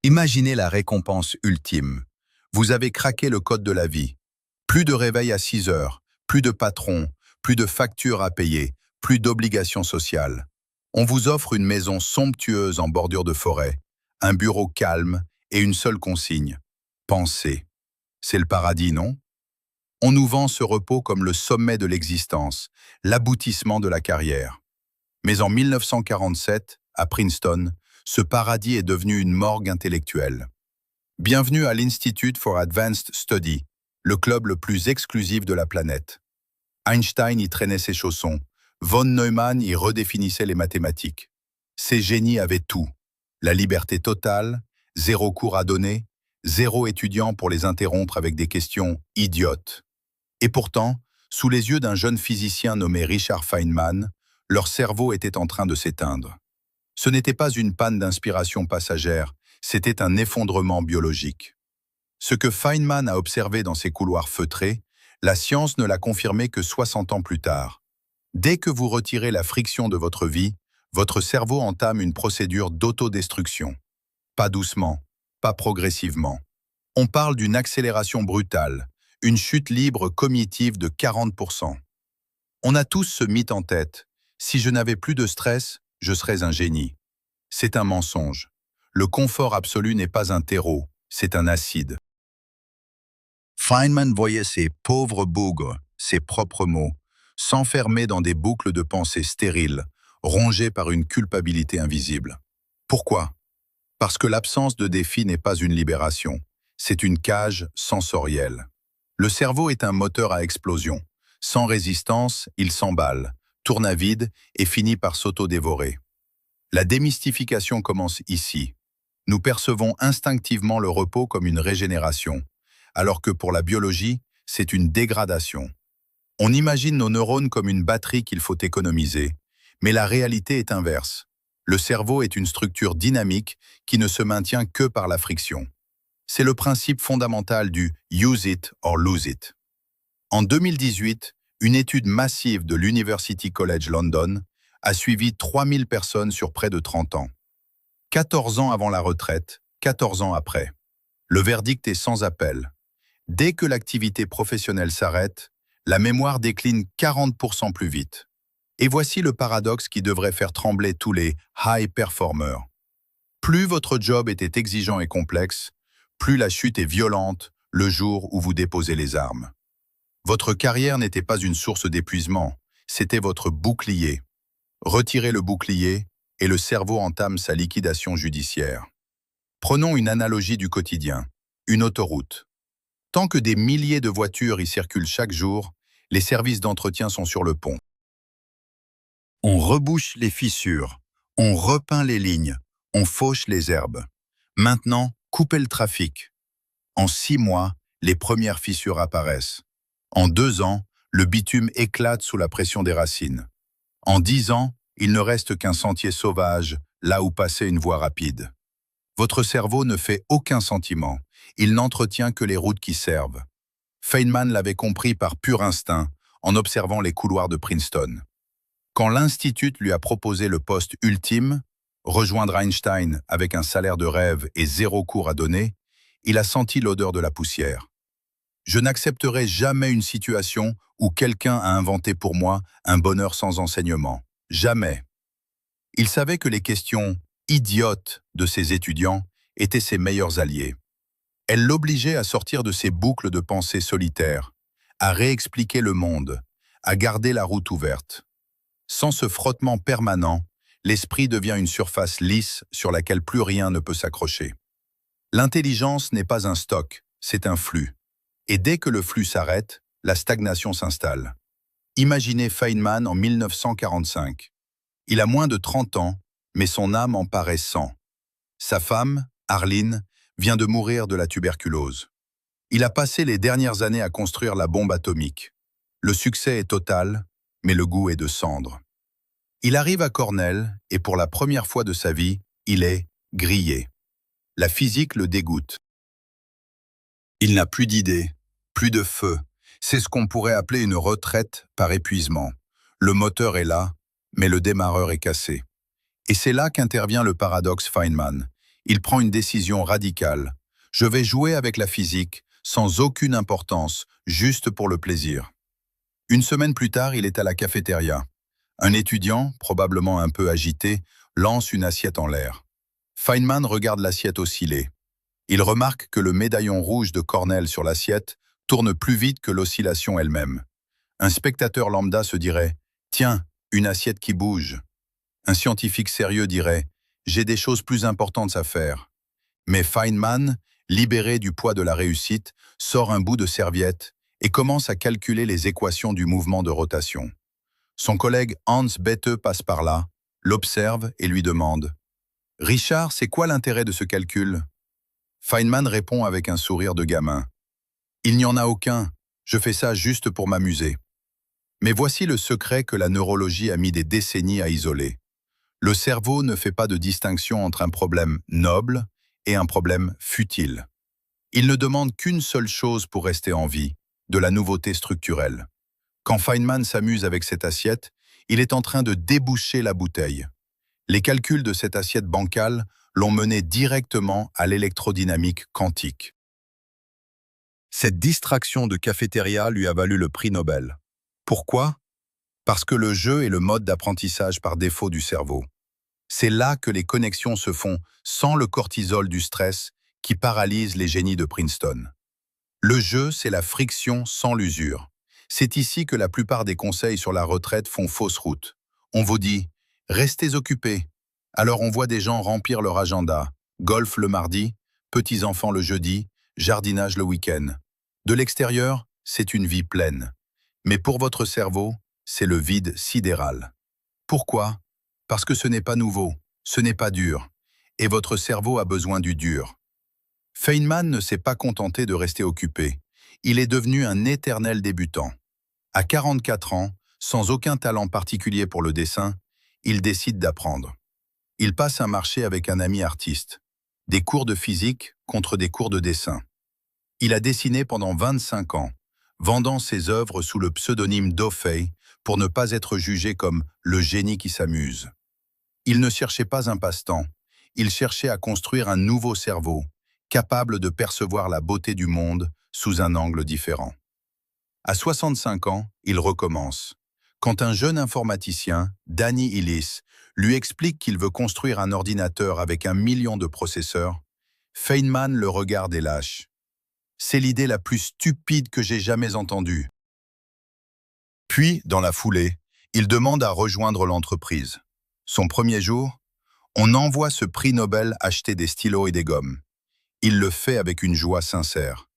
Imaginez la récompense ultime. Vous avez craqué le code de la vie. Plus de réveil à 6 heures, plus de patron, plus de factures à payer, plus d'obligations sociales. On vous offre une maison somptueuse en bordure de forêt, un bureau calme et une seule consigne. Pensez. C'est le paradis, non? On nous vend ce repos comme le sommet de l'existence, l'aboutissement de la carrière. Mais en 1947, à Princeton, ce paradis est devenu une morgue intellectuelle. Bienvenue à l'Institute for Advanced Study, le club le plus exclusif de la planète. Einstein y traînait ses chaussons, von Neumann y redéfinissait les mathématiques. Ces génies avaient tout, la liberté totale, zéro cours à donner, zéro étudiant pour les interrompre avec des questions idiotes. Et pourtant, sous les yeux d'un jeune physicien nommé Richard Feynman, leur cerveau était en train de s'éteindre. Ce n'était pas une panne d'inspiration passagère, c'était un effondrement biologique. Ce que Feynman a observé dans ces couloirs feutrés, la science ne l'a confirmé que 60 ans plus tard. Dès que vous retirez la friction de votre vie, votre cerveau entame une procédure d'autodestruction. Pas doucement, pas progressivement. On parle d'une accélération brutale, une chute libre cognitive de 40%. On a tous ce mythe en tête. Si je n'avais plus de stress, je serais un génie. C'est un mensonge. Le confort absolu n'est pas un terreau, c'est un acide. Feynman voyait ces pauvres bougres, ses propres mots, s'enfermer dans des boucles de pensée stériles, rongées par une culpabilité invisible. Pourquoi? Parce que l'absence de défi n'est pas une libération, c'est une cage sensorielle. Le cerveau est un moteur à explosion. Sans résistance, il s'emballe, tourne à vide et finit par s'auto-dévorer. La démystification commence ici. Nous percevons instinctivement le repos comme une régénération, alors que pour la biologie, c'est une dégradation. On imagine nos neurones comme une batterie qu'il faut économiser, mais la réalité est inverse. Le cerveau est une structure dynamique qui ne se maintient que par la friction. C'est le principe fondamental du « use it or lose it ». En 2018, une étude massive de l'University College London a suivi 3000 personnes sur près de 30 ans. 14 ans avant la retraite, 14 ans après. Le verdict est sans appel. Dès que l'activité professionnelle s'arrête, la mémoire décline 40% plus vite. Et voici le paradoxe qui devrait faire trembler tous les high performers. Plus votre job était exigeant et complexe, plus la chute est violente le jour où vous déposez les armes. Votre carrière n'était pas une source d'épuisement, c'était votre bouclier. Retirez le bouclier et le cerveau entame sa liquidation judiciaire. Prenons une analogie du quotidien, une autoroute. Tant que des milliers de voitures y circulent chaque jour, les services d'entretien sont sur le pont. On rebouche les fissures, on repeint les lignes, on fauche les herbes. Maintenant, coupez le trafic. En 6 mois, les premières fissures apparaissent. En 2 ans, le bitume éclate sous la pression des racines. En 10 ans, il ne reste qu'un sentier sauvage, là où passait une voie rapide. Votre cerveau ne fait aucun sentiment, il n'entretient que les routes qui servent. Feynman l'avait compris par pur instinct, en observant les couloirs de Princeton. Quand l'Institut lui a proposé le poste ultime, rejoindre Einstein avec un salaire de rêve et 0 cours à donner, il a senti l'odeur de la poussière. Je n'accepterai jamais une situation où quelqu'un a inventé pour moi un bonheur sans enseignement. Jamais. Il savait que les questions idiotes de ses étudiants étaient ses meilleurs alliés. Elles l'obligeaient à sortir de ses boucles de pensée solitaires, à réexpliquer le monde, à garder la route ouverte. Sans ce frottement permanent, l'esprit devient une surface lisse sur laquelle plus rien ne peut s'accrocher. L'intelligence n'est pas un stock, c'est un flux. Et dès que le flux s'arrête, la stagnation s'installe. Imaginez Feynman en 1945. Il a moins de 30 ans, mais son âme en paraît 100. Sa femme, Arlene, vient de mourir de la tuberculose. Il a passé les dernières années à construire la bombe atomique. Le succès est total, mais le goût est de cendre. Il arrive à Cornell et pour la première fois de sa vie, il est grillé. La physique le dégoûte. Il n'a plus d'idées, plus de feu. C'est ce qu'on pourrait appeler une retraite par épuisement. Le moteur est là, mais le démarreur est cassé. Et c'est là qu'intervient le paradoxe Feynman. Il prend une décision radicale. Je vais jouer avec la physique, sans aucune importance, juste pour le plaisir. Une semaine plus tard, il est à la cafétéria. Un étudiant, probablement un peu agité, lance une assiette en l'air. Feynman regarde l'assiette osciller. Il remarque que le médaillon rouge de Cornell sur l'assiette tourne plus vite que l'oscillation elle-même. Un spectateur lambda se dirait « Tiens, une assiette qui bouge ». Un scientifique sérieux dirait « J'ai des choses plus importantes à faire ». Mais Feynman, libéré du poids de la réussite, sort un bout de serviette et commence à calculer les équations du mouvement de rotation. Son collègue Hans Bethe passe par là, l'observe et lui demande « Richard, c'est quoi l'intérêt de ce calcul ?» Feynman répond avec un sourire de gamin « Il n'y en a aucun, je fais ça juste pour m'amuser. » Mais voici le secret que la neurologie a mis des décennies à isoler. Le cerveau ne fait pas de distinction entre un problème noble et un problème futile. Il ne demande qu'une seule chose pour rester en vie, de la nouveauté structurelle. Quand Feynman s'amuse avec cette assiette, il est en train de déboucher la bouteille. Les calculs de cette assiette bancale l'ont mené directement à l'électrodynamique quantique. Cette distraction de cafétéria lui a valu le prix Nobel. Pourquoi? Parce que le jeu est le mode d'apprentissage par défaut du cerveau. C'est là que les connexions se font sans le cortisol du stress qui paralyse les génies de Princeton. Le jeu, c'est la friction sans l'usure. C'est ici que la plupart des conseils sur la retraite font fausse route. On vous dit « restez occupés ». Alors on voit des gens remplir leur agenda. Golf le mardi, petits-enfants le jeudi, jardinage le week-end. De l'extérieur, c'est une vie pleine. Mais pour votre cerveau, c'est le vide sidéral. Pourquoi? Parce que ce n'est pas nouveau, ce n'est pas dur. Et votre cerveau a besoin du dur. Feynman ne s'est pas contenté de rester occupé. Il est devenu un éternel débutant. À 44 ans, sans aucun talent particulier pour le dessin, il décide d'apprendre. Il passe un marché avec un ami artiste. Des cours de physique contre des cours de dessin. Il a dessiné pendant 25 ans, vendant ses œuvres sous le pseudonyme d'Offey pour ne pas être jugé comme le génie qui s'amuse. Il ne cherchait pas un passe-temps, il cherchait à construire un nouveau cerveau, capable de percevoir la beauté du monde sous un angle différent. À 65 ans, il recommence. Quand un jeune informaticien, Danny Illis, lui explique qu'il veut construire un ordinateur avec 1 million de processeurs, Feynman le regarde et lâche. C'est l'idée la plus stupide que j'ai jamais entendue. Puis, dans la foulée, il demande à rejoindre l'entreprise. Son premier jour, on envoie ce prix Nobel acheter des stylos et des gommes. Il le fait avec une joie sincère.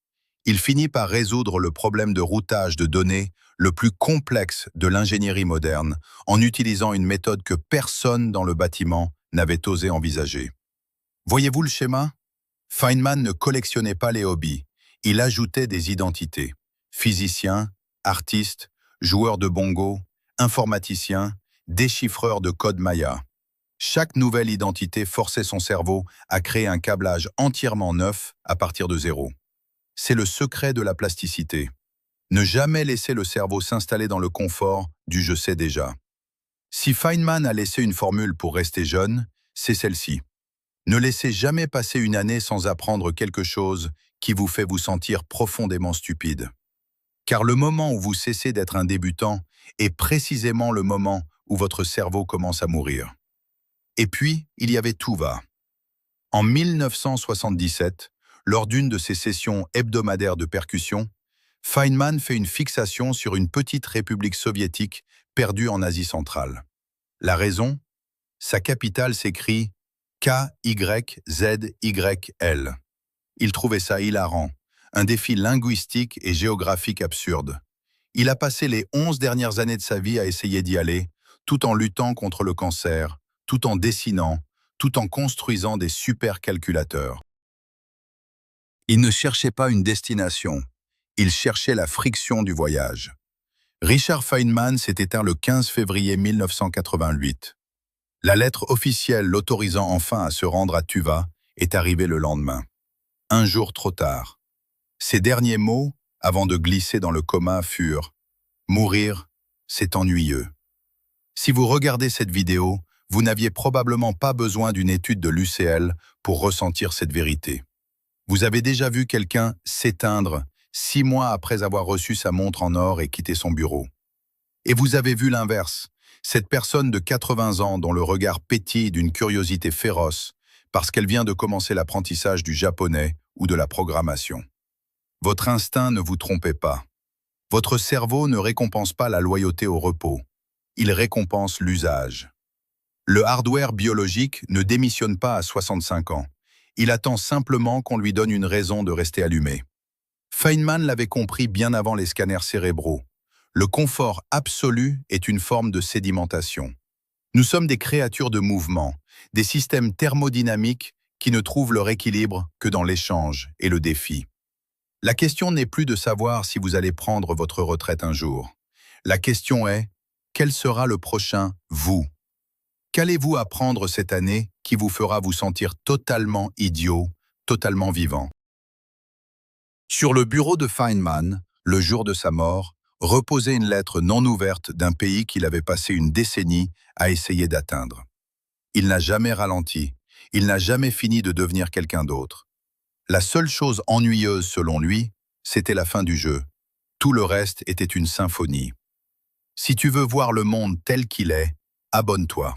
Il finit par résoudre le problème de routage de données le plus complexe de l'ingénierie moderne en utilisant une méthode que personne dans le bâtiment n'avait osé envisager. Voyez-vous le schéma? Feynman ne collectionnait pas les hobbies, il ajoutait des identités. Physicien, artiste, joueur de bongo, informaticien, déchiffreur de code Maya. Chaque nouvelle identité forçait son cerveau à créer un câblage entièrement neuf à partir de zéro. C'est le secret de la plasticité. Ne jamais laisser le cerveau s'installer dans le confort du « je sais déjà ». Si Feynman a laissé une formule pour rester jeune, c'est celle-ci. Ne laissez jamais passer une année sans apprendre quelque chose qui vous fait vous sentir profondément stupide. Car le moment où vous cessez d'être un débutant est précisément le moment où votre cerveau commence à mourir. Et puis, il y avait Tuva. En 1977, lors d'une de ses sessions hebdomadaires de percussion, Feynman fait une fixation sur une petite république soviétique perdue en Asie centrale. La raison? Sa capitale s'écrit K-Y-Z-Y-L. Il trouvait ça hilarant, un défi linguistique et géographique absurde. Il a passé les 11 dernières années de sa vie à essayer d'y aller, tout en luttant contre le cancer, tout en dessinant, tout en construisant des supercalculateurs. Il ne cherchait pas une destination, il cherchait la friction du voyage. Richard Feynman s'est éteint le 15 février 1988. La lettre officielle l'autorisant enfin à se rendre à Tuva est arrivée le lendemain. Un jour trop tard. Ses derniers mots, avant de glisser dans le coma, furent « Mourir, c'est ennuyeux ». Si vous regardez cette vidéo, vous n'aviez probablement pas besoin d'une étude de l'UCL pour ressentir cette vérité. Vous avez déjà vu quelqu'un s'éteindre 6 mois après avoir reçu sa montre en or et quitté son bureau. Et vous avez vu l'inverse, cette personne de 80 ans dont le regard pétille d'une curiosité féroce parce qu'elle vient de commencer l'apprentissage du japonais ou de la programmation. Votre instinct ne vous trompez pas. Votre cerveau ne récompense pas la loyauté au repos. Il récompense l'usage. Le hardware biologique ne démissionne pas à 65 ans. Il attend simplement qu'on lui donne une raison de rester allumé. Feynman l'avait compris bien avant les scanners cérébraux. Le confort absolu est une forme de sédimentation. Nous sommes des créatures de mouvement, des systèmes thermodynamiques qui ne trouvent leur équilibre que dans l'échange et le défi. La question n'est plus de savoir si vous allez prendre votre retraite un jour. La question est, quel sera le prochain vous? Qu'allez-vous apprendre cette année qui vous fera vous sentir totalement idiot, totalement vivant? Sur le bureau de Feynman, le jour de sa mort, reposait une lettre non ouverte d'un pays qu'il avait passé une décennie à essayer d'atteindre. Il n'a jamais ralenti, il n'a jamais fini de devenir quelqu'un d'autre. La seule chose ennuyeuse selon lui, c'était la fin du jeu. Tout le reste était une symphonie. Si tu veux voir le monde tel qu'il est, abonne-toi.